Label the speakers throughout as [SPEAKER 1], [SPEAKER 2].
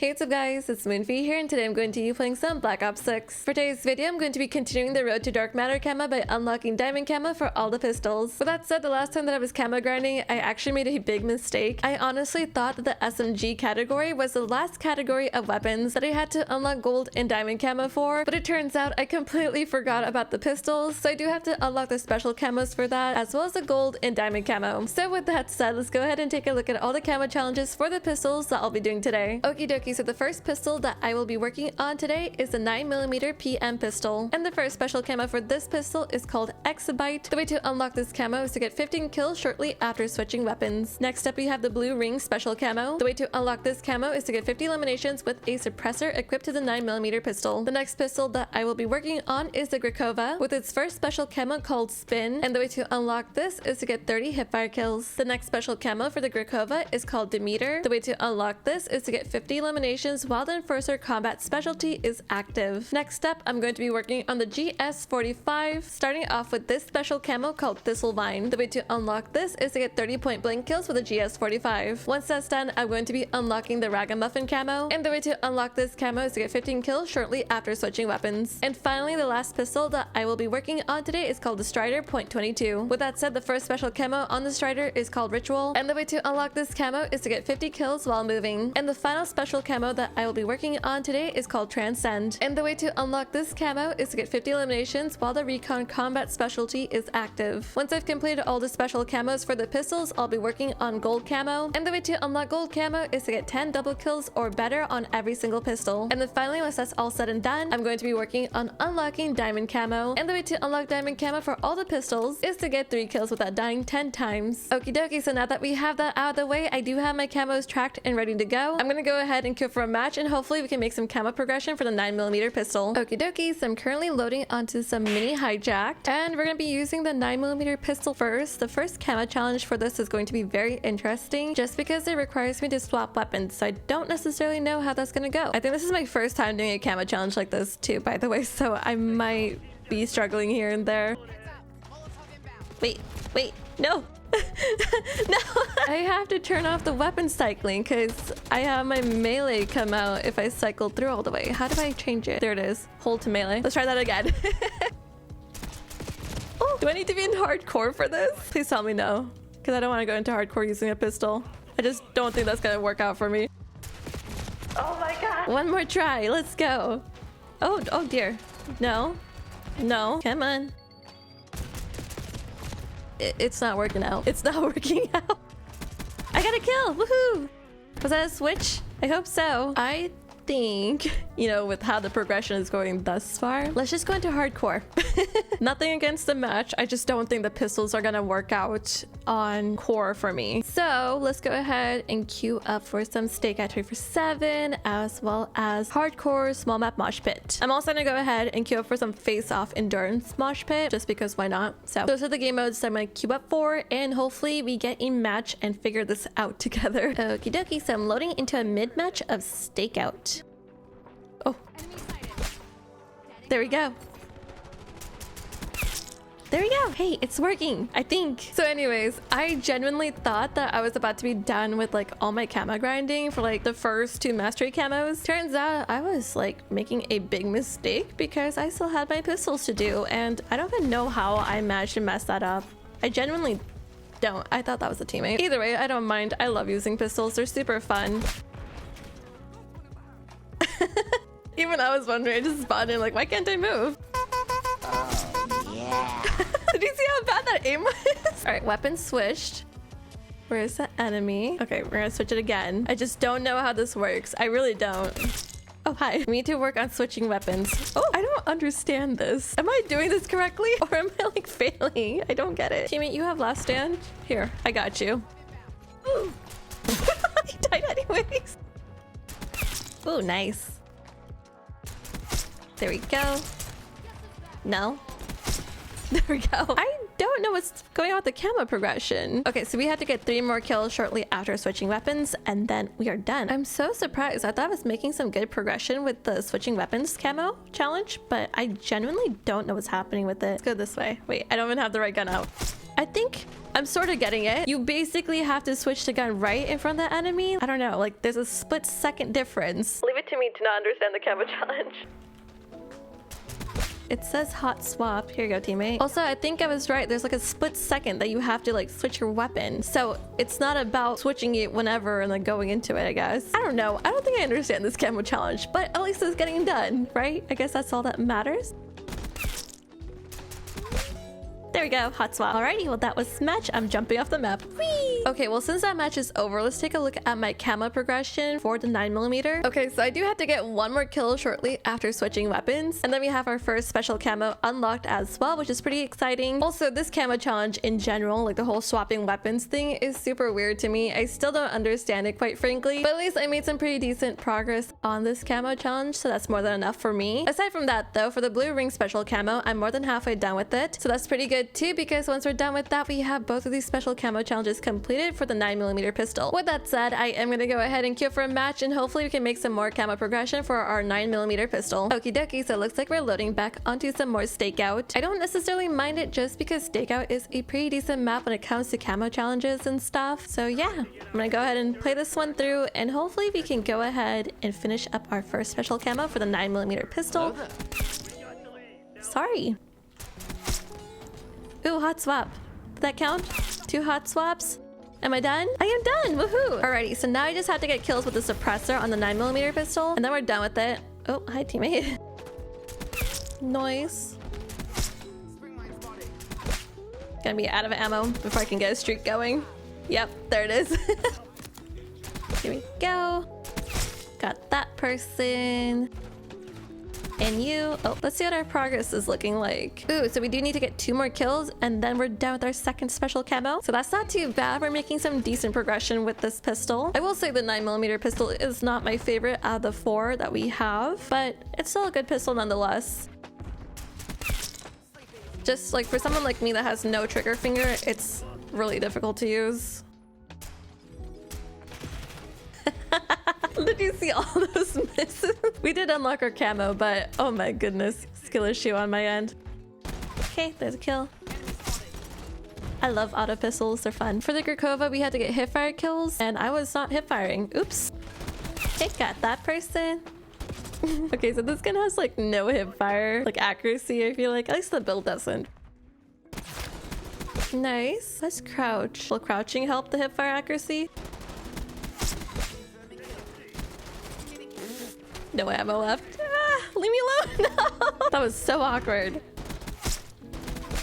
[SPEAKER 1] Hey, what's up guys, it's Moonfyye here, and today I'm going to be playing some Black Ops 6. For today's video, I'm going to be continuing the road to Dark Matter Camo by unlocking Diamond Camo for all the pistols. With that said, the last time that I was camo grinding, I actually made a big mistake. I honestly thought that the SMG category was the last category of weapons that I had to unlock gold and diamond camo for, but it turns out I completely forgot about the pistols, so I do have to unlock the special camos for that, as well as the gold and diamond camo. So with that said, let's go ahead and take a look at all the camo challenges for the pistols that I'll be doing today. Okie dokie. So the first pistol that I will be working on today is the 9mm PM pistol. And the first special camo for this pistol is called Exabyte. The way to unlock this camo is to get 15 kills shortly after switching weapons. Next up, we have the blue ring special camo. The way to unlock this camo is to get 50 eliminations with a suppressor equipped to the 9mm pistol. The next pistol that I will be working on is the Grakova with its first special camo called Spin. And the way to unlock this is to get 30 hipfire kills. The next special camo for the Grakova is called Demeter. The way to unlock this is to get 50 eliminations while the Enforcer combat specialty is active. Next up, I'm going to be working on the GS45, starting off with this special camo called Thistlevine. The way to unlock this is to get 30 point blank kills with the GS45. Once that's done, I'm going to be unlocking the Ragamuffin camo, and the way to unlock this camo is to get 15 kills shortly after switching weapons. And finally, the last pistol that I will be working on today is called the Strider .22. With that said, the first special camo on the Strider is called Ritual, and the way to unlock this camo is to get 50 kills while moving. And the final special camo that I will be working on today is called Transcend, and the way to unlock this camo is to get 50 eliminations while the Recon combat specialty is active. Once I've completed all the special camos for the pistols, I'll be working on gold camo, and the way to unlock gold camo is to get 10 double kills or better on every single pistol. And then finally, once that's all said and done, I'm going to be working on unlocking diamond camo, and the way to unlock diamond camo for all the pistols is to get 3 kills without dying 10 times. Okie dokie, so now that we have that out of the way, I do have my camos tracked and ready to go. I'm gonna go ahead and queue for a match, and hopefully we can make some camo progression for the 9mm pistol. Okie dokie, so I'm currently loading onto some mini hijacked, and we're gonna be using the 9mm pistol first. The first camo challenge for this is going to be very interesting just because it requires me to swap weapons, so I don't necessarily know how that's gonna go. I think this is my first time doing a camo challenge like this too, by the way, so I might be struggling here and there. Wait, no! No! I have to turn off the weapon cycling because I have my melee come out if I cycle through all the way. How do I change it? There it is. Hold to melee. Let's try that again. Oh, do I need to be in hardcore for this? Please tell me no, because I don't want to go into hardcore using a pistol. I just don't think that's gonna work out for me. Oh my god! One more try. Let's go. Oh dear. No. Come on. It's not working out. It's not working out. I got a kill. Woohoo! Was that a switch? I hope so. I think, you know, with how the progression is going thus far, let's just go into hardcore. Nothing against the match. I just don't think the pistols are gonna work out on core for me. So let's go ahead and queue up for some Stake at 347 as well as hardcore small map mosh pit. I'm also gonna go ahead and queue up for some face-off endurance mosh pit just because why not? So those are the game modes that I'm gonna queue up for, and hopefully we get a match and figure this out together. Okie dokie, so I'm loading into a mid-match of Stakeout. Oh, there we go. There we go. Hey, it's working, I think. So anyways, I genuinely thought that I was about to be done with like all my camo grinding for like the first 2 mastery camos. Turns out I was like making a big mistake because I still had my pistols to do, and I don't even know how I managed to mess that up. I genuinely don't. I thought that was a teammate. Either way, I don't mind. I love using pistols. They're super fun. Even I was wondering, I just spotted like, why can't I move? Oh, yeah. Did you see how bad that aim was? All right, weapon switched. Where's the enemy? Okay, we're gonna switch it again. I just don't know how this works. I really don't. Oh, hi. We need to work on switching weapons. Oh, I don't understand this. Am I doing this correctly or am I like failing? I don't get it. Teammate, you have last stand? Here, I got you. Ooh. He died anyways. Oh, nice. There we go. No. There we go. I don't know what's going on with the camo progression. Okay, so we had to get 3 more kills shortly after switching weapons, and then we are done. I'm so surprised. I thought I was making some good progression with the switching weapons camo challenge, but I genuinely don't know what's happening with it. Let's go this way. Wait, I don't even have the right gun out. I think I'm sort of getting it. You basically have to switch the gun right in front of the enemy. I don't know, like there's a split-second difference. Leave it to me to not understand the camo challenge. It says hot swap. Here you go, teammate. Also, I think I was right. There's like a split second that you have to like switch your weapon. So it's not about switching it whenever and like going into it, I guess. I don't know. I don't think I understand this camo challenge, but at least it's getting done, right? I guess that's all that matters. There we go, hot swap. Alrighty, well that was match. I'm jumping off the map. Whee! Okay, well since that match is over, let's take a look at my camo progression for the 9mm. Okay, so I do have to get one more kill shortly after switching weapons. And then we have our first special camo unlocked as well, which is pretty exciting. Also, this camo challenge in general, like the whole swapping weapons thing is super weird to me. I still don't understand it, quite frankly. But at least I made some pretty decent progress on this camo challenge, so that's more than enough for me. Aside from that though, for the blue ring special camo, I'm more than halfway done with it. So that's pretty good too, because once we're done with that, we have both of these special camo challenges completed for the 9mm pistol. With that said, I am gonna go ahead and queue for a match, and hopefully we can make some more camo progression for our 9mm pistol. Okie dokie, so it looks like we're loading back onto some more stakeout. I don't necessarily mind it just because stakeout is a pretty decent map when it comes to camo challenges and stuff. So yeah, I'm gonna go ahead and play this one through, and hopefully we can go ahead and finish up our first special camo for the 9mm pistol. Sorry. Ooh, hot swap. Did that count? 2 hot swaps? Am I done? I am done! Woohoo! Alrighty, so now I just have to get kills with the suppressor on the 9mm pistol, and then we're done with it. Oh, hi teammate. Noise. Gonna be out of ammo before I can get a streak going. Yep, there it is. Here we go. Got that person. And you. Oh, let's see what our progress is looking like. Ooh, so we do need to get 2 more kills, and then we're done with our second special camo. So that's not too bad. We're making some decent progression with this pistol. I will say the 9mm pistol is not my favorite out of the 4 that we have, but it's still a good pistol nonetheless. Just like for someone like me that has no trigger finger, it's really difficult to use. Did you see all those misses? We did unlock our camo, but oh my goodness, skill issue on my end. Okay, there's a kill. I love auto pistols, they're fun. For the Grakova, we had to get hipfire kills, and I was not hipfiring. Oops. Okay, got that person. Okay, so this gun has like no hipfire, like accuracy, I feel like. At least the build doesn't. Nice. Let's crouch. Will crouching help the hipfire accuracy? No ammo left. Ah, leave me alone. No. That was so awkward.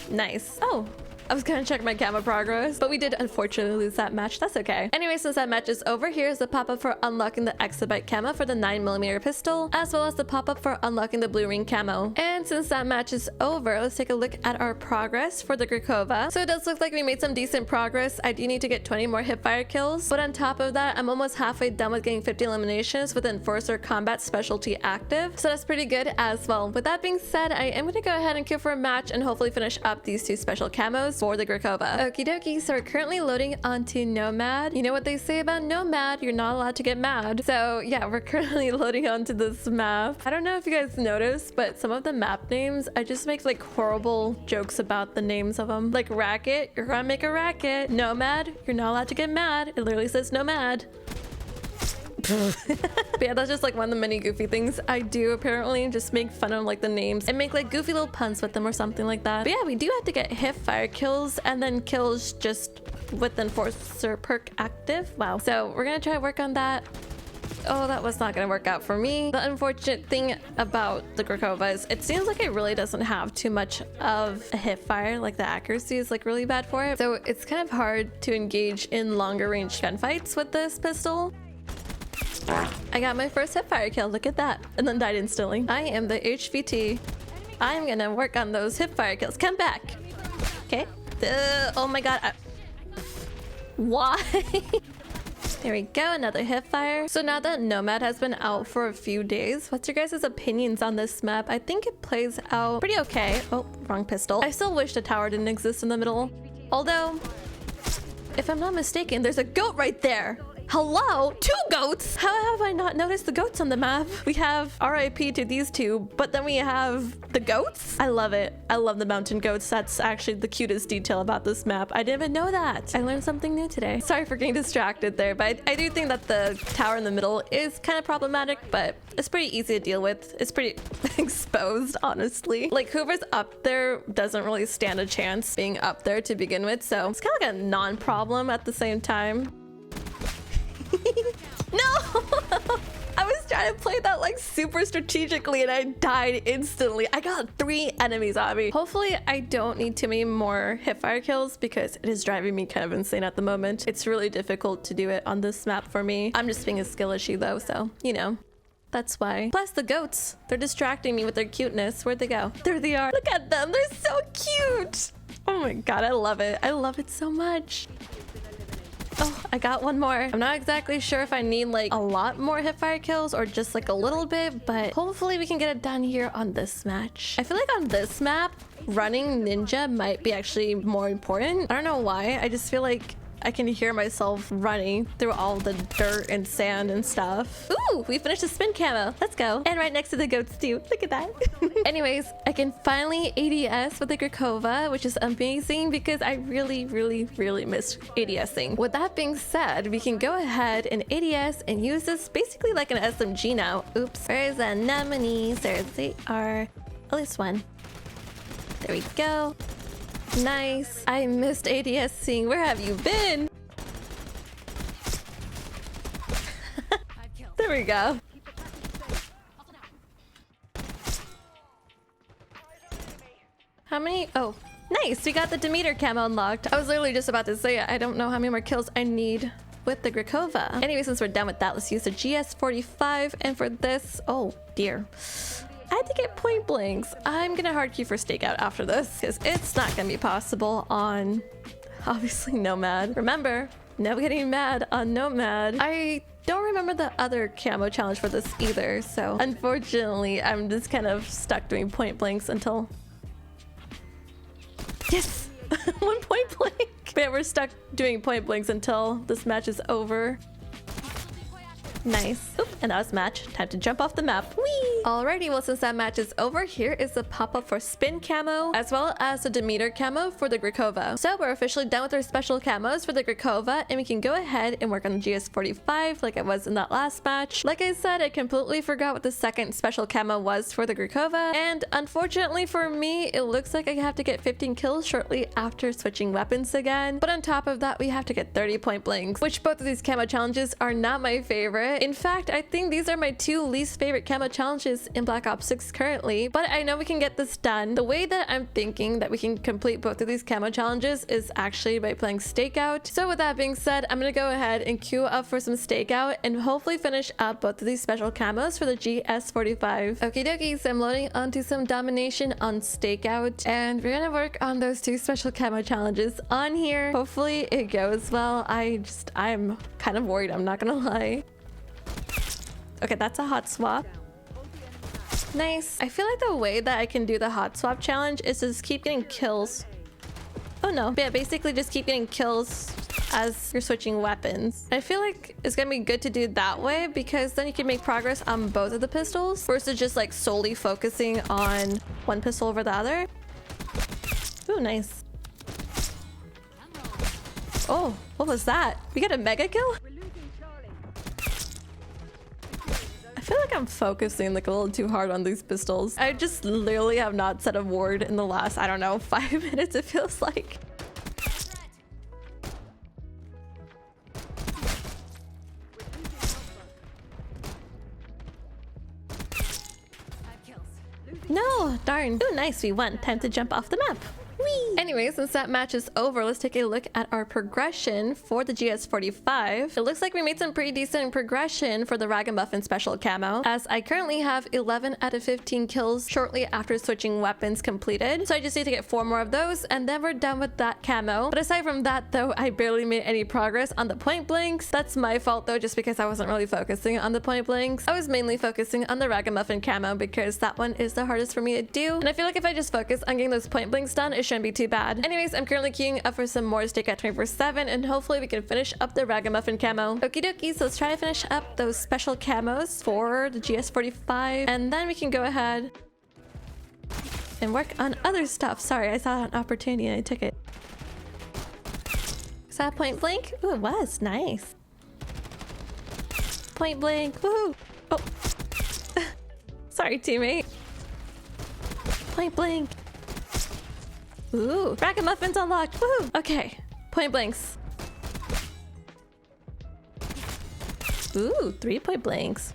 [SPEAKER 1] Nice. Oh, I was gonna check my camo progress, but we did unfortunately lose that match. That's okay. Anyway, since that match is over, here's the pop-up for unlocking the exabyte camo for the 9mm pistol, as well as the pop-up for unlocking the blue ring camo. And since that match is over, let's take a look at our progress for the Grakova. So it does look like we made some decent progress. I do need to get 20 more hipfire kills, but on top of that, I'm almost halfway done with getting 50 eliminations with Enforcer Combat Specialty active, so that's pretty good as well. With that being said, I am gonna go ahead and queue for a match and hopefully finish up these 2 special camos for the Grakova. Okie dokie, so we're currently loading onto Nomad. You know what they say about Nomad? You're not allowed to get mad. So yeah, we're currently loading onto this map. I don't know if you guys noticed, but some of the map names, I just make like horrible jokes about the names of them. Like Racket, you're gonna make a racket. Nomad, you're not allowed to get mad. It literally says Nomad. But yeah, that's just like one of the many goofy things I do apparently, just make fun of like the names and make like goofy little puns with them or something like that. But yeah, we do have to get hipfire kills and then kills just with Enforcer perk active. Wow. So we're gonna try to work on that. Oh, that was not gonna work out for me. The unfortunate thing about the Grakova is it seems like it really doesn't have too much of a hipfire. Like the accuracy is like really bad for it. So it's kind of hard to engage in longer range gunfights with this pistol. I got my first hipfire kill, look at that, and then died instantly. I am the HVT. I'm gonna work on those hipfire kills. Come back. Okay. Oh my god. Why? There we go, another hipfire. So now that Nomad has been out for a few days, what's your guys' opinions on this map? I think it plays out pretty okay. Oh, wrong pistol. I still wish the tower didn't exist in the middle. Although, if I'm not mistaken, there's a goat right there. Hello? 2 goats? How have I not noticed the goats on the map? We have RIP to these 2, but then we have the goats? I love it. I love the mountain goats. That's actually the cutest detail about this map. I didn't even know that. I learned something new today. Sorry for getting distracted there, but I do think that the tower in the middle is kind of problematic, but it's pretty easy to deal with. It's pretty exposed, honestly. Like, whoever's up there doesn't really stand a chance being up there to begin with, so it's kind of like a non-problem at the same time. No! I was trying to play that like super strategically and I died instantly. I got 3 enemies on me. Hopefully I don't need too many more hipfire kills because it is driving me kind of insane at the moment. It's really difficult to do it on this map for me. I'm just being a skill issue though, so you know. That's why. Plus the goats. They're distracting me with their cuteness. Where'd they go? There they are. Look at them. They're so cute. Oh my god, I love it. I love it so much. Oh, I got 1 more. I'm not exactly sure if I need like a lot more hipfire kills or just like a little bit, but hopefully we can get it done here on this match. I feel like on this map, running ninja might be actually more important. I don't know why. I just feel like I can hear myself running through all the dirt and sand and stuff. Ooh, we finished the spin camo. Let's go. And right next to the goats too. Look at that. Anyways, I can finally ADS with the Grakova, which is amazing because I really miss ADSing. With that being said, we can go ahead and ADS and use this basically like an SMG now. Oops. Where's the anemones? There they are. At least 1. There we go. Nice. I missed ADSing. Where have you been? There we go. How many? Oh, nice. We got the Demeter camo unlocked. I was literally just about to say I don't know how many more kills I need with the Grakova. Anyway, since we're done with that, let's use the GS45. And for this, oh dear. I had to get point blanks. I'm gonna hard queue for stakeout after this because it's not gonna be possible on obviously Nomad. Remember, no getting mad on Nomad. I don't remember the other camo challenge for this either, so unfortunately I'm just kind of stuck doing point blanks until yes. 1 point blank. But yeah, we're stuck doing point blanks until this match is over. Nice. Oop, and that was match. Time to jump off the map. Whee! Alrighty, well, since that match is over, here is the pop-up for spin camo, as well as the Demeter camo for the Grakova. So we're officially done with our special camos for the Grakova, and we can go ahead and work on the GS45 like I was in that last match. Like I said, I completely forgot what the second special camo was for the Grakova, and unfortunately for me, it looks like I have to get 15 kills shortly after switching weapons again. But on top of that, we have to get 30 point blanks, which both of these camo challenges are not my favorite. In fact, I think these are my 2 least favorite camo challenges in Black Ops 6 currently, but I know we can get this done. The way that I'm thinking that we can complete both of these camo challenges is actually by playing stakeout. So with that being said, I'm gonna go ahead and queue up for some stakeout and hopefully finish up both of these special camos for the GS45. Okie dokie, so I'm loading onto some domination on stakeout, and we're gonna work on those 2 special camo challenges on here. Hopefully it goes well. I'm kind of worried, I'm not gonna lie. Okay, that's a hot swap. Nice. I feel like the way that I can do the hot swap challenge is to just keep getting kills. Oh no. But yeah, basically just keep getting kills as you're switching weapons. I feel like it's gonna be good to do that way because then you can make progress on both of the pistols versus just like solely focusing on one pistol over the other. Oh, nice. Oh, what was that? We got a mega kill? I feel like I'm focusing like a little too hard on these pistols. I just literally have not said a word in the last, I don't know, 5 minutes it feels like. No, darn. Oh, nice, we won. Time to jump off the map. Whee! Anyway, since that match is over, let's take a look at our progression for the GS45. It looks like we made some pretty decent progression for the Ragamuffin special camo, as I currently have 11 out of 15 kills shortly after switching weapons completed. So I just need to get 4 more of those, and then we're done with that camo. But aside from that, though, I barely made any progress on the point blanks. That's my fault, though, just because I wasn't really focusing on the point blanks. I was mainly focusing on the Ragamuffin camo because that one is the hardest for me to do. And I feel like if I just focus on getting those point blanks done, it shouldn't be too bad. bad. Anyways, I'm currently queuing up for some more steak at 24/7 and hopefully we can finish up the ragamuffin camo. Okie dokie, so let's try to finish up those special camos for the GS45 and then we can go ahead and work on other stuff. Sorry, I saw an opportunity and I took it. Is that point blank? Ooh, it was. Nice. Point blank. Woohoo! Oh. Sorry, teammate. Point blank. Ooh, ragamuffins unlocked. Woohoo! Okay, point blanks. Ooh, 3 point blanks.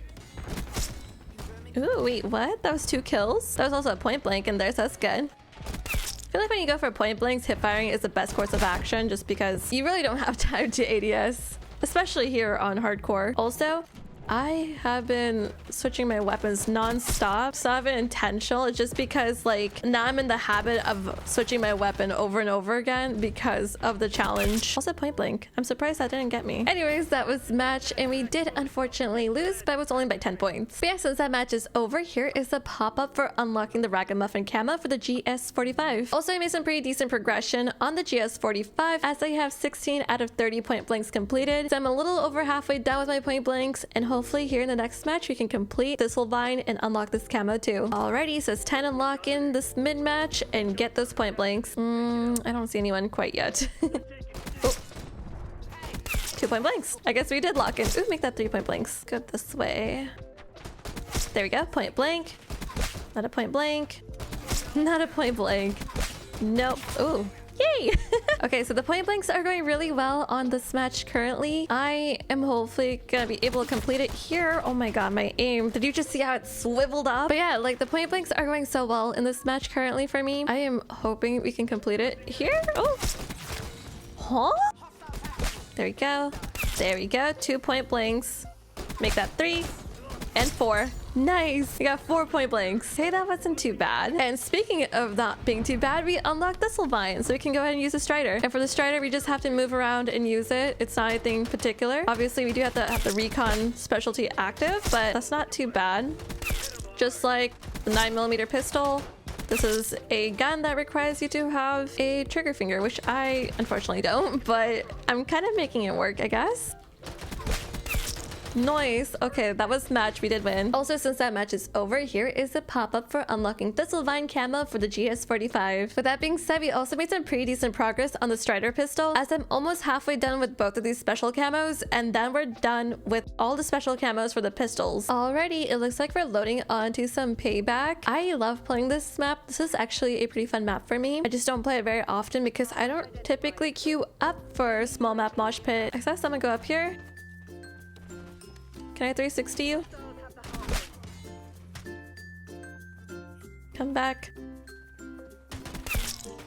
[SPEAKER 1] Ooh, wait, what? That was 2 kills? That was also a point blank in there, so that's good. I feel like when you go for point blanks, hip firing is the best course of action just because you really don't have time to ADS, especially here on hardcore. Also, I have been switching my weapons non-stop. It's not even intentional. It's just because like now I'm in the habit of switching my weapon over and over again because of the challenge. Also point blank. I'm surprised that didn't get me. Anyways, that was the match and we did unfortunately lose, but it was only by 10 points. But yeah, since that match is over, here is the pop-up for unlocking the ragamuffin camo for the GS45. Also, I made some pretty decent progression on the GS45 as I have 16 out of 30 point blanks completed. So I'm a little over halfway done with my point blanks and hopefully here in the next match we can complete Thistlevine and unlock this camo too. Alrighty, so it's 10 unlock in this mid match and get those point blanks. I don't see anyone quite yet. Oh. 2 point blanks. I guess we did lock in. Ooh, make that 3 point blanks. Go this way. There we go. Point blank. Not a point blank. Not a point blank. Nope. Ooh. Yay! Okay, so the point blanks are going really well on this match currently. I am hopefully gonna be able to complete it here. Oh my god, my aim. Did you just see how it swiveled up? But yeah, like the point blanks are going so well in this match currently for me. I am hoping we can complete it here. Oh! Huh? There we go. There we go. 2 point blanks. Make that 3 and 4. Nice! We got 4 point blanks. Hey, that wasn't too bad. And speaking of not being too bad, we unlocked Thistlevine, so we can go ahead and use the Strider. And for the Strider, we just have to move around and use it. It's not anything particular. Obviously, we do have to have the recon specialty active, but that's not too bad. Just like the 9mm pistol, this is a gun that requires you to have a trigger finger, which I unfortunately don't, but I'm kind of making it work, I guess. Nice. Okay, that was match. We did win. Also, since that match is over, here is the pop-up for unlocking Thistlevine camo for the GS45. With that being said, we also made some pretty decent progress on the Strider pistol as I'm almost halfway done with both of these special camos and then we're done with all the special camos for the pistols. Alrighty, it looks like we're loading onto some payback. I love playing this map. This is actually a pretty fun map for me. I just don't play it very often because I don't typically queue up for small map mosh pit. I saw someone go up here. Can I 360 you? Come back.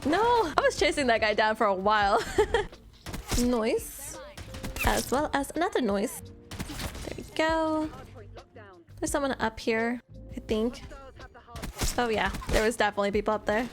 [SPEAKER 1] No! I was chasing that guy down for a while. Noise. As well as another noise. There we go. There's someone up here, I think. Oh yeah, there was definitely people up there.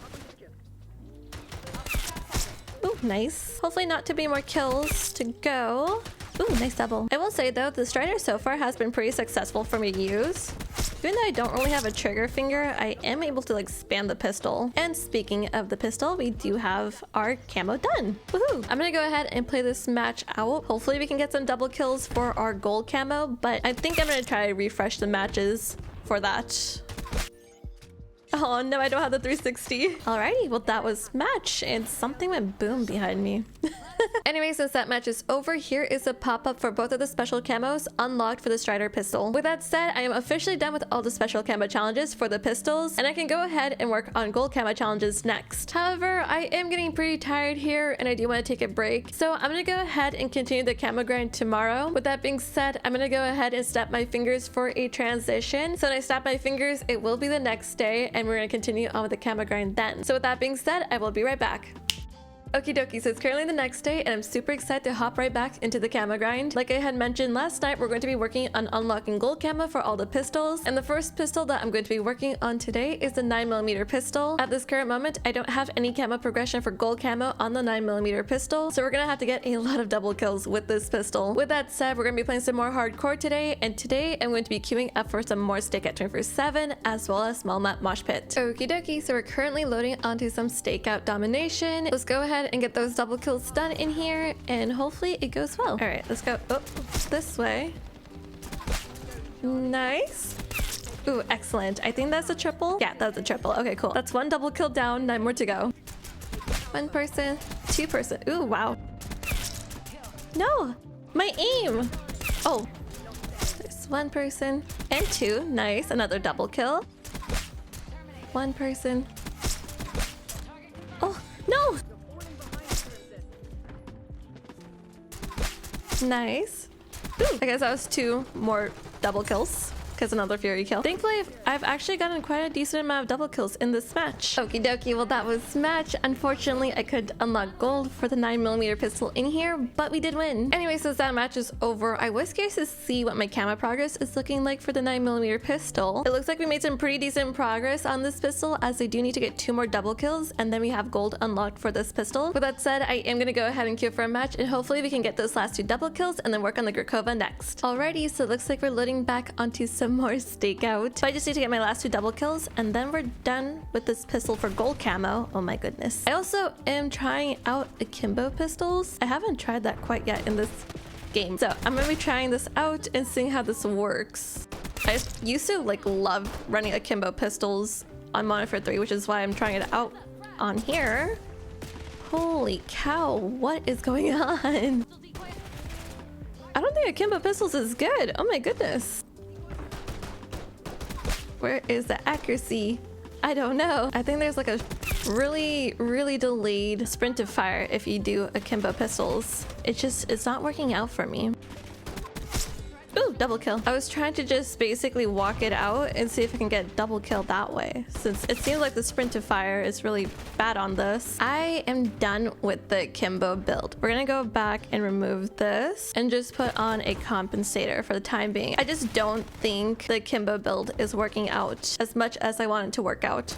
[SPEAKER 1] Ooh, nice. Hopefully not too many more kills to go. Ooh, nice double. I will say though, the Strider so far has been pretty successful for me to use. Even though I don't really have a trigger finger, I am able to like spam the pistol. And speaking of the pistol, we do have our camo done. Woohoo! I'm gonna go ahead and play this match out. Hopefully we can get some double kills for our gold camo, but I think I'm gonna try to refresh the matches for that. Oh no, I don't have the 360. Alrighty, well that was match and something went boom behind me. Anyway, since that match is over, here is a pop-up for both of the special camos unlocked for the Strider pistol. With that said, I am officially done with all the special camo challenges for the pistols, and I can go ahead and work on gold camo challenges next. However, I am getting pretty tired here, and I do want to take a break, so I'm gonna go ahead and continue the camo grind tomorrow. With that being said, I'm gonna go ahead and snap my fingers for a transition. So when I snap my fingers, it will be the next day, and we're gonna continue on with the camo grind then. So with that being said, I will be right back. Okie dokie, so it's currently the next day and I'm super excited to hop right back into the camo grind. Like I had mentioned last night, we're going to be working on unlocking gold camo for all the pistols. And the first pistol that I'm going to be working on today is the 9mm pistol. At this current moment, I don't have any camo progression for gold camo on the 9mm pistol. So we're gonna have to get a lot of double kills with this pistol. With that said, we're gonna be playing some more hardcore today. And today I'm going to be queuing up for some more stakeout 24/7 as well as small map mosh pit. Okie dokie, so we're currently loading onto some stakeout domination. Let's go ahead and get those double kills done in here and hopefully it goes well. All right, let's go this way. Nice. Ooh, excellent. I think that's a triple. Yeah, that's a triple. Okay, cool. That's one double kill down, 9 more to go. One person, two person. Ooh, wow. No, my aim. Oh, there's one person and two. Nice, another double kill. One person. Oh, no. Nice. Ooh, I guess that was 2 more double kills because another fury kill. Thankfully, I've actually gotten quite a decent amount of double kills in this match. Okie dokie, well that was match. Unfortunately, I could unlock gold for the 9mm pistol in here, but we did win. Anyway, since that match is over, I was curious to see what my camo progress is looking like for the 9mm pistol. It looks like we made some pretty decent progress on this pistol as I do need to get 2 more double kills and then we have gold unlocked for this pistol. With that said, I am gonna go ahead and queue for a match and hopefully we can get those last 2 double kills and then work on the Grakova next. Alrighty, so it looks like we're loading back onto some more stakeout. So I just need to get my last 2 double kills and then we're done with this pistol for gold camo. Oh my goodness. I also am trying out akimbo pistols. I haven't tried that quite yet in this game. So I'm gonna be trying this out and seeing how this works. I used to like love running akimbo pistols on Moonfyye 3, which is why I'm trying it out on here. Holy cow, what is going on? I don't think akimbo pistols is good. Oh my goodness. Where is the accuracy? I don't know. I think there's like a really delayed sprint of fire if you do akimbo pistols. It's not working out for me. Ooh, double kill. I was trying to just basically walk it out and see if I can get double kill that way, since it seems like the sprint to fire is really bad on this. I am done with the akimbo build. We're gonna go back and remove this and just put on a compensator for the time being. I just don't think the akimbo build is working out as much as I want it to work out.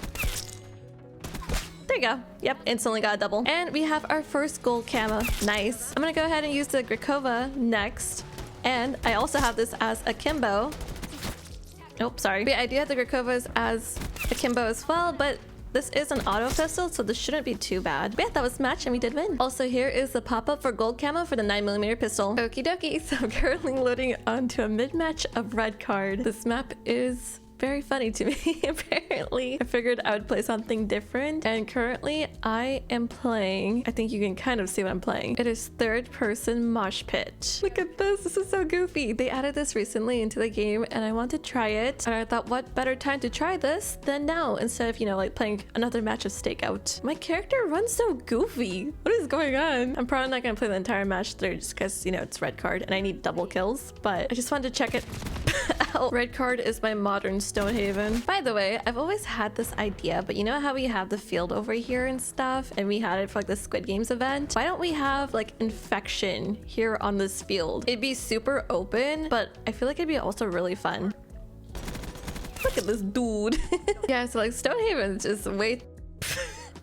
[SPEAKER 1] There you go. Yep, instantly got a double. And we have our first gold camo. Nice. I'm gonna go ahead and use the Grakova next. And I also have this as akimbo. Oh, sorry. But yeah, I do have the Grakovas as akimbo as well, but this is an auto pistol, so this shouldn't be too bad. But yeah, that was match and we did win. Also, here is the pop-up for gold camo for the 9mm pistol. Okie dokie, so I'm currently loading onto a mid-match of red card. This map is very funny to me. Apparently I figured I would play something different and currently I am playing, I think you can kind of see what I'm playing. It is third person mosh pit. Look at this is so goofy. They added this recently into the game and I want to try it and I thought what better time to try this than now instead of, you know, like playing another match of stakeout. My character runs so goofy. What is going on? I'm probably not gonna play the entire match through just because, you know, it's red card and I need double kills, but I just wanted to check it out. Red card is my modern Stonehaven. By the way, I've always had this idea, but you know how we have the field over here and stuff, and we had it for like the Squid Games event? Why don't we have like infection here on this field? It'd be super open, but I feel like it'd be also really fun. Look at this dude. Yeah, so like Stonehaven's just way...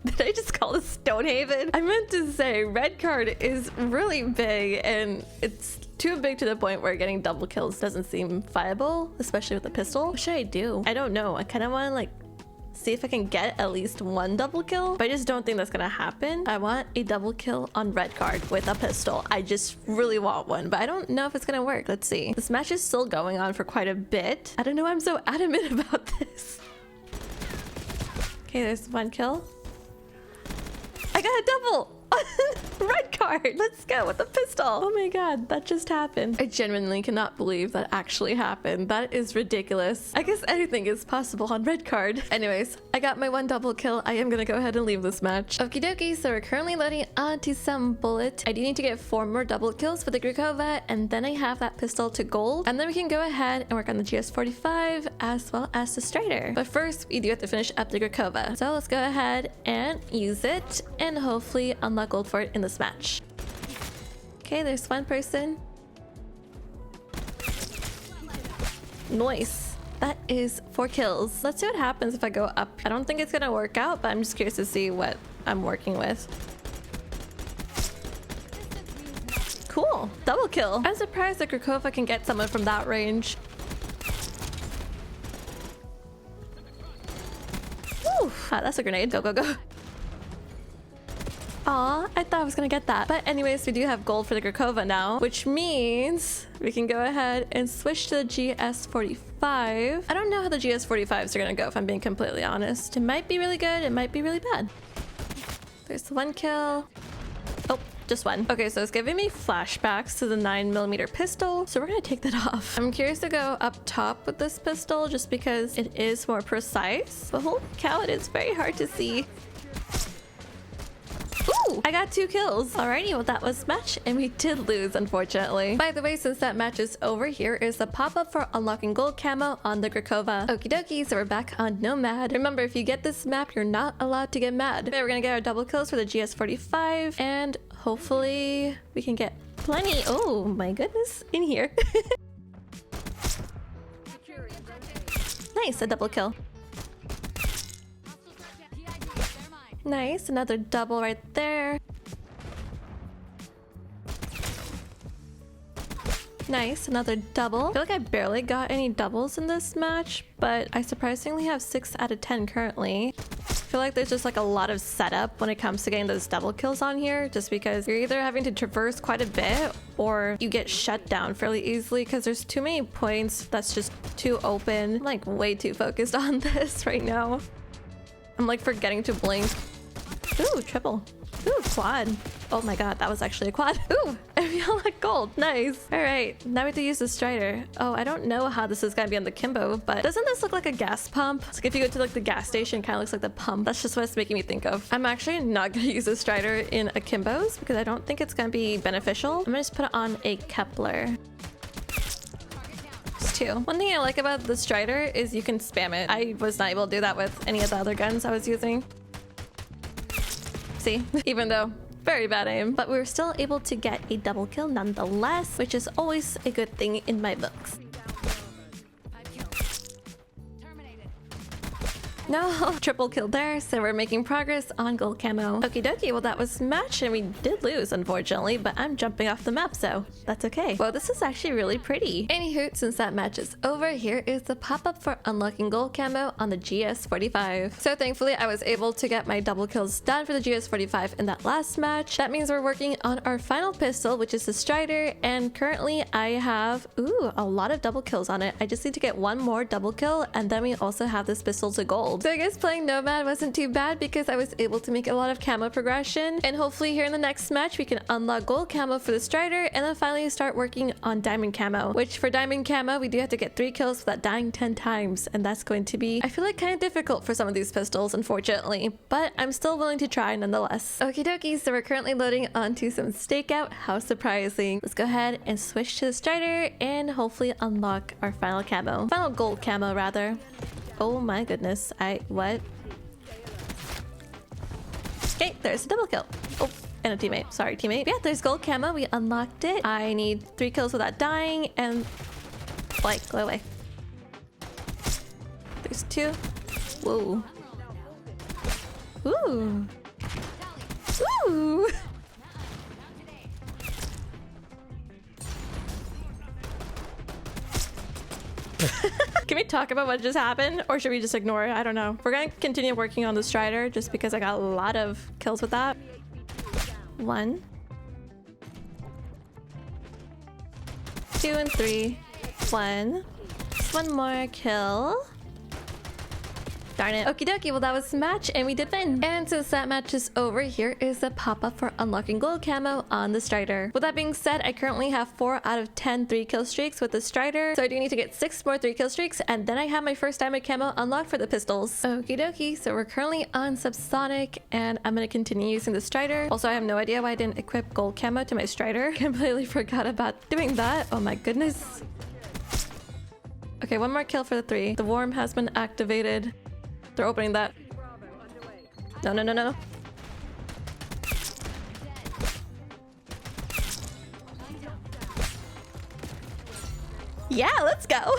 [SPEAKER 1] Did I just call it Stonehaven? I meant to say red card is really big and it's too big to the point where getting double kills doesn't seem viable, especially with a pistol. What should I do? I don't know. I kind of want to like see if I can get at least 1 double kill, but I just don't think that's gonna happen. I want a double kill on red card with a pistol. I just really want one, but I don't know if it's gonna work. Let's see. This match is still going on for quite a bit. I don't know why I'm so adamant about this. Okay, there's 1 kill. I got a double! Red card. Let's go with the pistol. Oh my god, that just happened. I genuinely cannot believe that actually happened. That is ridiculous. I guess anything is possible on red card. Anyways, I got my 1 double kill. I am gonna go ahead and leave this match. Okie dokie, so we're currently loading onto some bullet. I do need to get 4 more double kills for the Grakova, and then I have that pistol to gold. And then we can go ahead and work on the GS45 as well as the Strider. But first, we do have to finish up the Grakova. So let's go ahead and use it and hopefully unlock gold for it in this match. Okay, there's one person. Nice. That is 4 kills. Let's see what happens if I go up. I don't think it's gonna work out, but I'm just curious to see what I'm working with. Cool. Double kill. I'm surprised that Grakova can get someone from that range. Woo! Ah, that's a grenade. Go, go, go. Aw, I thought I was gonna get that. But anyways, we do have gold for the Grakova now, which means we can go ahead and switch to the GS45. I don't know how the GS45s are gonna go, if I'm being completely honest. It might be really good, it might be really bad. There's 1 kill. Oh, just 1. Okay, so it's giving me flashbacks to the 9mm pistol, so we're gonna take that off. I'm curious to go up top with this pistol just because it is more precise, but holy cow, it is very hard to see. Ooh, I got 2 kills. Alrighty, well that was match and we did lose, unfortunately. By the way, since that match is over, here is the pop-up for unlocking gold camo on the Grakova. Okie dokie, so we're back on Nomad. Remember, if you get this map, you're not allowed to get mad. Okay, we're gonna get our double kills for the GS45 and hopefully we can get plenty. Oh my goodness, in here. Nice, a double kill. Nice, another double right there. Nice, another double. I feel like I barely got any doubles in this match, but I surprisingly have 6 out of 10 currently. I feel like there's just like a lot of setup when it comes to getting those double kills on here, just because you're either having to traverse quite a bit or you get shut down fairly easily because there's too many points that's just too open. I'm like way too focused on this right now. I'm like forgetting to blink. Ooh, triple. Ooh, quad. Oh my god, that was actually a quad. Ooh, I feel like gold. Nice. All right, now we have to use the Strider. Oh, I don't know how this is gonna be on the Kimbo, but doesn't this look like a gas pump? It's like if you go to like the gas station, it kind of looks like the pump. That's just what it's making me think of. I'm actually not gonna use the Strider in akimbos because I don't think it's gonna be beneficial. I'm gonna just put it on a Kepler. Just 2. One thing I like about the Strider is you can spam it. I was not able to do that with any of the other guns I was using. See, even though very bad aim, but we were still able to get a double kill nonetheless, which is always a good thing in my books. No, triple kill there, so we're making progress on gold camo. Okie dokie, well that was match and we did lose unfortunately, but I'm jumping off the map, so that's okay. Well, this is actually really pretty. Anywhoot, since that match is over, here is the pop-up for unlocking gold camo on the GS45. So thankfully I was able to get my double kills done for the GS45 in that last match. That means we're working on our final pistol, which is the Strider, and currently I have, ooh, a lot of double kills on it. I just need to get 1 more double kill and then we also have this pistol to gold. So I guess playing Nomad wasn't too bad because I was able to make a lot of camo progression, and hopefully here in the next match we can unlock gold camo for the Strider and then finally start working on diamond camo, which for diamond camo we do have to get 3 kills without dying 10 times, and that's going to be, I feel like, kind of difficult for some of these pistols unfortunately, but I'm still willing to try nonetheless. Okie dokie, so we're currently loading onto some stakeout. How surprising. Let's go ahead and switch to the Strider and hopefully unlock our final camo. Final gold camo rather. Oh my goodness, what? Okay, there's a double kill. Oh, and a teammate. Sorry, teammate. Yeah, there's gold camo. We unlocked it. I need 3 kills without dying and... like, go away. There's 2. Whoa. Ooh. Ooh. Can we talk about what just happened, or should we just ignore it? I don't know. We're gonna continue working on the Strider just because I got a lot of kills with that. 1, 2 and 3. 1. Just 1 more kill. Darn it. Okie dokie, well that was the match and we did win. And since that match is over, here is the pop-up for unlocking gold camo on the Strider. With that being said, I currently have 4 out of 10 3-kill streaks with the Strider, so I do need to get 6 more 3-kill streaks and then I have my first diamond camo unlocked for the pistols. Okie dokie, so we're currently on Subsonic and I'm gonna continue using the Strider. Also, I have no idea why I didn't equip gold camo to my Strider. Completely forgot about doing that. Oh my goodness. Okay, 1 more kill for the 3. The worm has been activated. They're opening that. No, no, no, no. Yeah, let's go.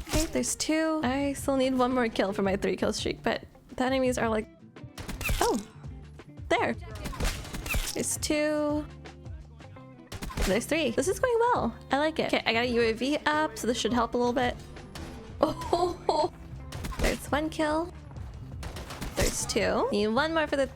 [SPEAKER 1] Okay, there's 2. I still need 1 more kill for my 3-kill streak, but the enemies are like... Oh, there. There's 2. There's 3. This is going well. I like it. Okay, I got a UAV up, so this should help a little bit. Oh, there's 1 kill. There's 2. Need 1 more for the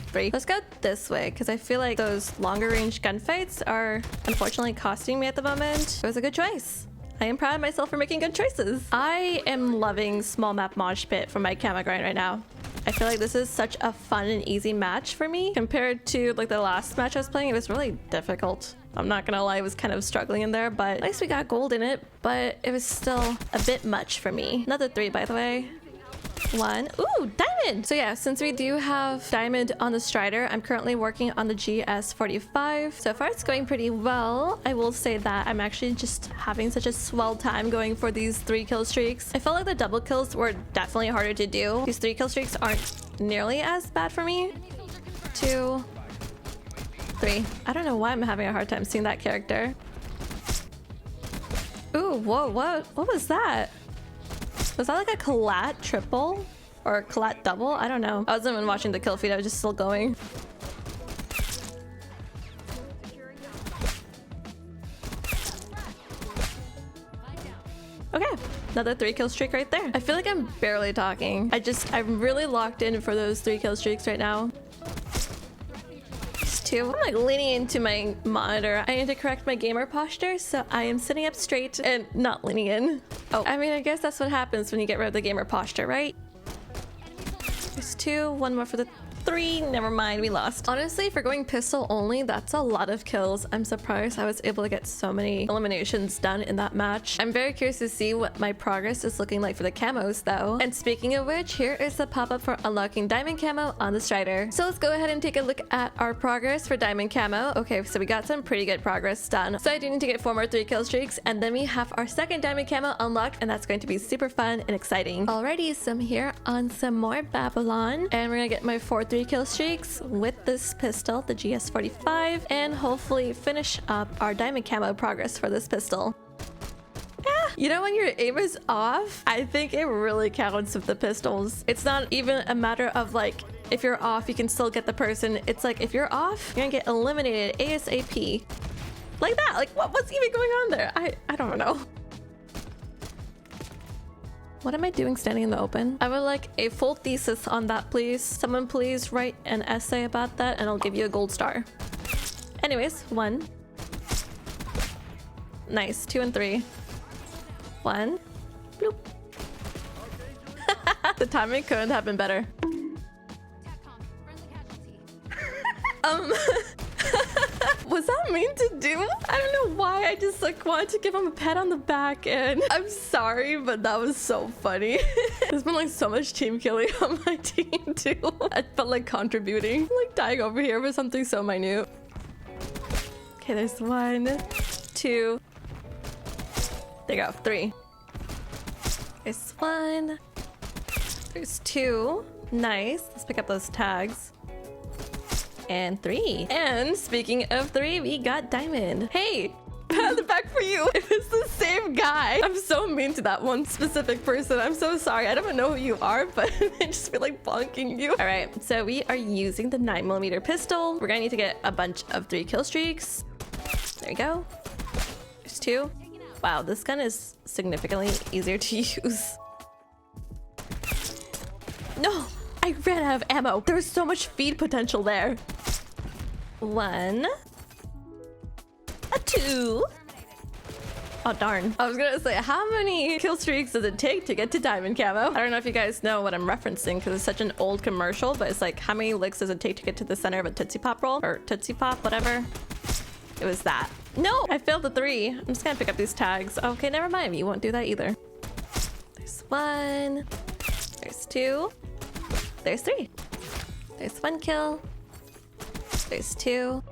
[SPEAKER 1] 3. Let's go this way because I feel like those longer range gunfights are unfortunately costing me at the moment. It was a good choice. I am proud of myself for making good choices. I am loving small map mosh pit for my camo grind right now. I feel like this is such a fun and easy match for me compared to like the last match I was playing. It was really difficult. I'm not gonna lie, I was kind of struggling in there, but at least we got gold in it, but it was still a bit much for me. Another 3, by the way. 1. Ooh, diamond! So yeah, since we do have diamond on the Strider, I'm currently working on the GS45. So far it's going pretty well. I will say that I'm actually just having such a swell time going for these 3-kill streaks. I felt like the double kills were definitely harder to do. These 3-kill streaks aren't nearly as bad for me. 2, 3. I don't know why I'm having a hard time seeing that character. Ooh, whoa, what was that? Was that like a collat triple? Or a collat double? I don't know. I wasn't even watching the kill feed, I was just still going. Okay, another 3-kill streak right there. I feel like I'm barely talking. I'm really locked in for those 3-kill streaks right now. I'm like leaning into my monitor. I need to correct my gamer posture, so I am sitting up straight and not leaning in. Oh, I mean, I guess that's what happens when you get rid of the gamer posture, right? There's 2, 1 more for the 3. Never mind, we lost. Honestly, for going pistol only, that's a lot of kills. I'm surprised I was able to get so many eliminations done in that match. I'm very curious to see what my progress is looking like for the camos though. And speaking of which, here is the pop-up for unlocking diamond camo on the Strider. So let's go ahead and take a look at our progress for diamond camo. Okay, so we got some pretty good progress done. So I do need to get 4 more 3-kill streaks, and then we have our second diamond camo unlocked, and that's going to be super fun and exciting. Alrighty, so I'm here on some more Babylon, and we're gonna get my 4th 3-kill streaks with this pistol, the GS45, and hopefully finish up our diamond camo progress for this pistol. You know, when your aim is off, I think it really counts with the pistols. It's not even a matter of like, if you're off, you can still get the person. It's like, if you're off, you're gonna get eliminated ASAP. Like that, like what's even going on there? I don't know. What am I doing standing in the open? I would like a full thesis on that, please. Someone please write an essay about that and I'll give you a gold star. Anyways, 1. Nice, 2 and 3. 1. Bloop. The timing couldn't have been better. Was that mean to do? I don't know why, I just like wanted to give him a pat on the back, and I'm sorry, but that was so funny. There's been like so much team killing on my team too. I felt like contributing. I'm like dying over here for something so minute. Okay, there's 1, 2. There you go, 3. There's 1. There's 2. Nice. Let's pick up those tags. And 3. And speaking of 3, we got diamond. Hey, pat on the back for you. It was the same guy. I'm so mean to that one specific person. I'm so sorry. I don't even know who you are, but I just feel like bonking you. All right, so we are using the 9mm pistol. We're gonna need to get a bunch of 3-kill streaks. There you go. There's 2. Wow, this gun is significantly easier to use. No, I ran out of ammo. There was so much feed potential there. 1. A 2. Oh, darn. I was gonna say, how many kill streaks does it take to get to diamond camo? I don't know if you guys know what I'm referencing because it's such an old commercial, but it's like, how many licks does it take to get to the center of a Tootsie Pop roll? Or Tootsie Pop, whatever. It was that. No, I failed the 3. I'm just gonna pick up these tags. Okay, never mind. You won't do that either. There's 1. There's 2. There's 3. There's 1 kill. There's 2.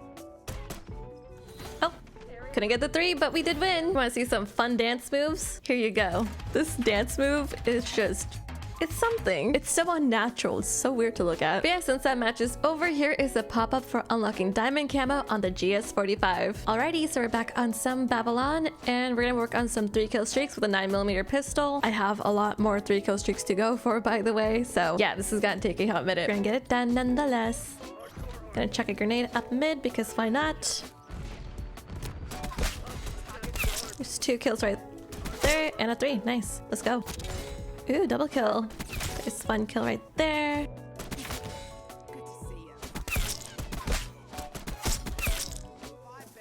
[SPEAKER 1] Oh, couldn't get the 3, but we did win. Want to see some fun dance moves? Here you go. This dance move is just... it's something. It's so unnatural. It's so weird to look at. But yeah, since that match is over, here is a pop-up for unlocking diamond camo on the GS45. Alrighty, so we're back on some Babylon, and we're gonna work on some 3 kill streaks with a 9mm pistol. I have a lot more 3 kill streaks to go for, by the way. So yeah, this is gonna take a hot minute. We're gonna get it done nonetheless. Gonna chuck a grenade up mid because why not? There's 2 kills right there and a 3. Nice. Let's go. Ooh, double kill. There's 1 kill right there.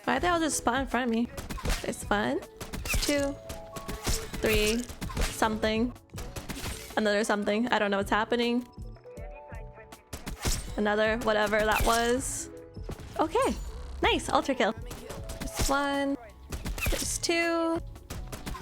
[SPEAKER 1] Why'd they all just spawn in front of me? There's 1. There's 2. 3. Something. Another something. I don't know what's happening. Another whatever that was. Okay. Nice. Ultra kill. There's 1. There's 2.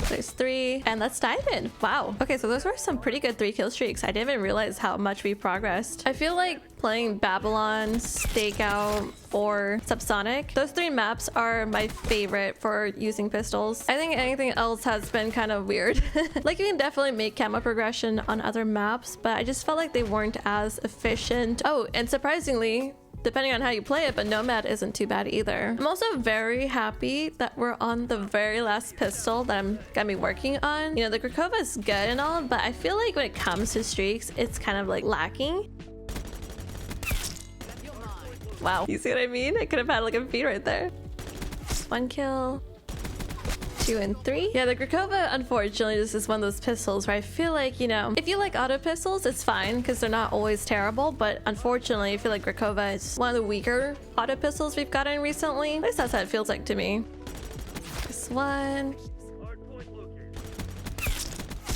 [SPEAKER 1] There's 3, and let's dive in. Wow. Okay, so those were some pretty good 3 kill streaks. I didn't even realize how much we progressed. I feel like playing Babylon, Stakeout, or Subsonic, those 3 maps are my favorite for using pistols. I think anything else has been kind of weird. Like, you can definitely make camo progression on other maps, but I just felt like they weren't as efficient. Oh, and surprisingly, depending on how you play it, but Nomad isn't too bad either. I'm also very happy that we're on the very last pistol that I'm gonna be working on. You know, the Grakova is good and all, but I feel like when it comes to streaks, it's kind of like lacking. Wow, you see what I mean? I could have had like a feed right there. 1 kill. 2 and 3. Yeah, the Grakova, unfortunately, this is one of those pistols where I feel like, you know, if you like auto pistols, it's fine because they're not always terrible, but unfortunately, I feel like Grakova is one of the weaker auto pistols we've gotten recently. At least that's how it feels like to me. This 1.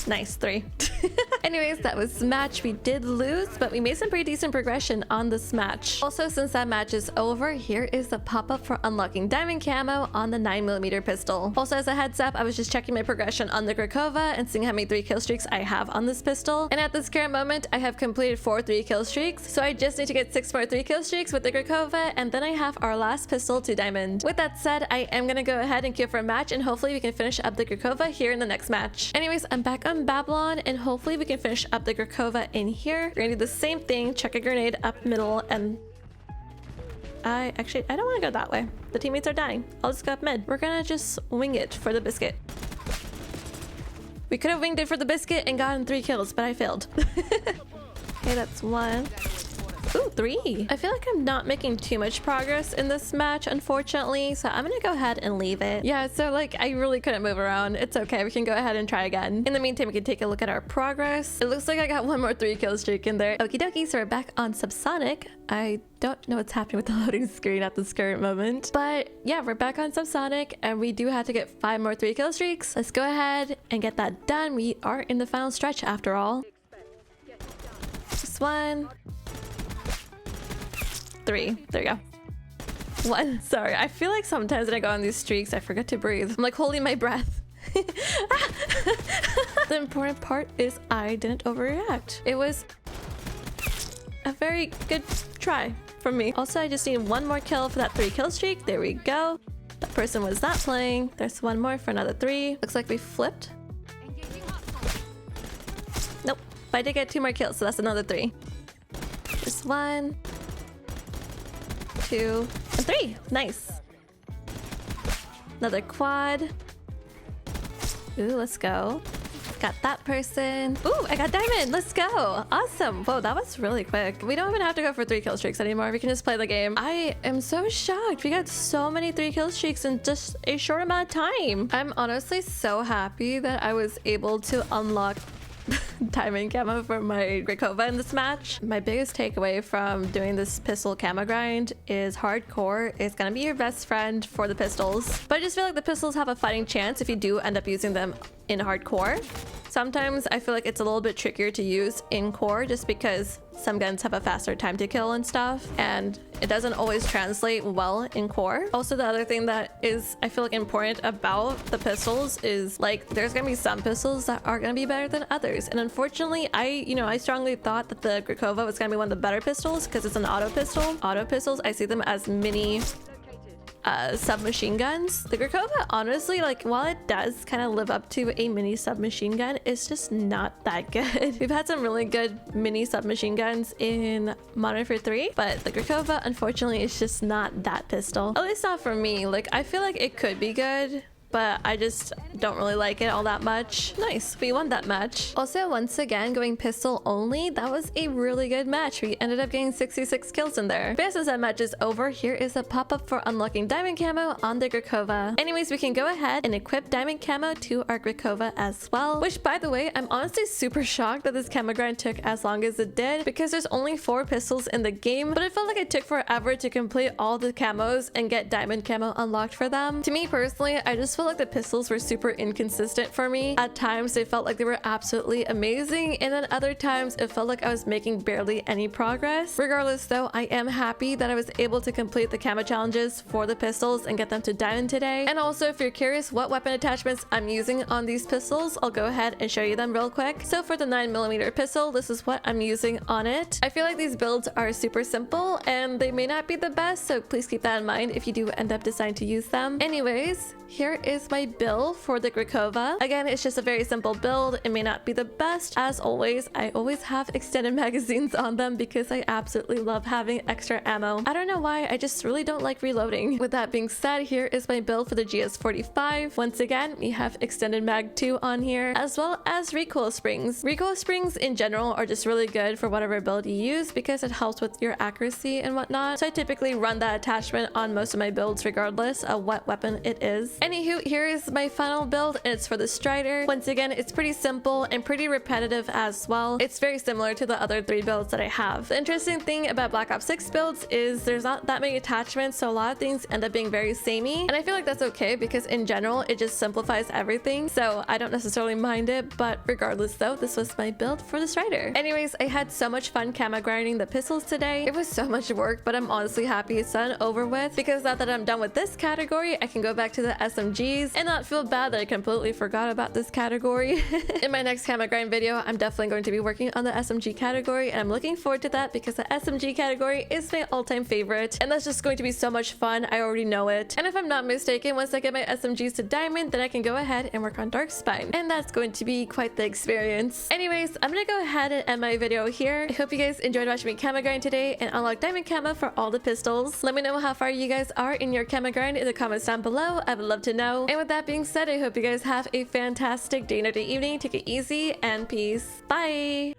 [SPEAKER 1] Nice, 3. Anyways, that was match. We did lose, but we made some pretty decent progression on this match. Also, since that match is over, here is the pop-up for unlocking diamond camo on the 9mm pistol. Also, as a heads up, I was just checking my progression on the Grakova and seeing how many 3 kill streaks I have on this pistol. And at this current moment, I have completed 4 3 kill streaks. So I just need to get 6 more 3 kill streaks with the Grakova, and then I have our last pistol to diamond. With that said, I am gonna go ahead and queue for a match, and hopefully we can finish up the Grakova here in the next match. Anyways, I'm back on Babylon, and hopefully we can finish up the Grakova in here. We're gonna do the same thing, chuck a grenade up middle, and I don't want to go that way. The teammates are dying. I'll just go up mid. We're gonna just wing it for the biscuit. We could have winged it for the biscuit and gotten 3 kills, but I failed. Okay, that's 1. Ooh, 3. I feel like I'm not making too much progress in this match, unfortunately, so I'm gonna go ahead and leave it. Yeah, so like, I really couldn't move around. It's okay, we can go ahead and try again. In the meantime, we can take a look at our progress. It looks like I got 1 more 3 kill streak in there. Okie dokie, so we're back on Subsonic. I don't know what's happening with the loading screen at this current moment, but yeah, we're back on Subsonic, and we do have to get 5 more 3 kill streaks. Let's go ahead and get that done. We are in the final stretch after all. Just 1. 3. There you go. 1. Sorry, I feel like sometimes when I go on these streaks, I forget to breathe. I'm like holding my breath. The important part is I didn't overreact. It was a very good try from me. Also, I just need 1 more kill for that 3 kill streak. There we go. That person was not playing. There's 1 more for another 3. Looks like we flipped. Nope. But I did get 2 more kills, so that's another 3. Just 1. 2 and 3. Nice. Another quad. Ooh, let's go. Got that person. Ooh, I got diamond. Let's go. Awesome. Whoa, that was really quick. We don't even have to go for 3 kill streaks anymore. We can just play the game. I am so shocked. We got so many 3 kill streaks in just a short amount of time. I'm honestly so happy that I was able to unlock diamond camo for my Grakova in this match. My biggest takeaway from doing this pistol camo grind is hardcore is gonna be your best friend for the pistols. But I just feel like the pistols have a fighting chance if you do end up using them in hardcore. Sometimes I feel like it's a little bit trickier to use in core just because some guns have a faster time to kill and stuff, and it doesn't always translate well in core. Also, the other thing that is I feel like important about the pistols is like there's gonna be some pistols that are gonna be better than others, and unfortunately I strongly thought that the Grakova was gonna be one of the better pistols because it's an auto pistol. Auto pistols, I see them as mini submachine guns. The Grakova, honestly, like while it does kind of live up to a mini submachine gun, it's just not that good. We've had some really good mini submachine guns in Modern Warfare 3, but the Grakova, unfortunately, is just not that pistol. At least not for me. Like I feel like it could be good, but I just don't really like it all that much. Nice, we won that match. Also, once again, going pistol only, that was a really good match. We ended up getting 66 kills in there. But since that match is over, here is a pop-up for unlocking diamond camo on the Grakova. Anyways, we can go ahead and equip diamond camo to our Grakova as well, which by the way, I'm honestly super shocked that this camo grind took as long as it did because there's only 4 pistols in the game, but it felt like it took forever to complete all the camos and get diamond camo unlocked for them. To me personally, I just felt like the pistols were super inconsistent for me. At times they felt like they were absolutely amazing, and then other times it felt like I was making barely any progress. Regardless though, I am happy that I was able to complete the camo challenges for the pistols and get them to diamond today. And also, if you're curious what weapon attachments I'm using on these pistols, I'll go ahead and show you them real quick. So for the 9mm pistol, this is what I'm using on it. I feel like these builds are super simple and they may not be the best, so please keep that in mind if you do end up deciding to use them. Anyways, here is my build for the Grakova. Again, it's just a very simple build. It may not be the best. As always, I always have extended magazines on them because I absolutely love having extra ammo. I don't know why, I just really don't like reloading. With that being said, here is my build for the GS45. Once again, we have extended mag 2 on here, as well as recoil springs. Recoil springs in general are just really good for whatever build you use because it helps with your accuracy and whatnot. So I typically run that attachment on most of my builds regardless of what weapon it is. Anywho, here is my final build and it's for the Strider. Once again, it's pretty simple and pretty repetitive as well. It's very similar to the other 3 builds that I have. The interesting thing about Black Ops 6 builds is there's not that many attachments, so a lot of things end up being very samey, and I feel like that's okay because in general it just simplifies everything, so I don't necessarily mind it. But regardless though, this was my build for the Strider. Anyways, I had so much fun camo grinding the pistols today. It was so much work, but I'm honestly happy it's done over with because now that I'm done with this category, I can go back to the SMGs and not feel bad that I completely forgot about this category. In my next camo grind video, I'm definitely going to be working on the SMG category, and I'm looking forward to that because the SMG category is my all-time favorite, and that's just going to be so much fun. I already know it. And if I'm not mistaken, once I get my SMGs to diamond, then I can go ahead and work on Dark Spine, and that's going to be quite the experience. Anyways, I'm gonna go ahead and end my video here. I hope you guys enjoyed watching me camo grind today and unlock diamond camo for all the pistols. Let me know how far you guys are in your camo grind in the comments down below. I would love to know. And with that being said, I hope you guys have a fantastic day, night, or evening. Take it easy and peace. Bye.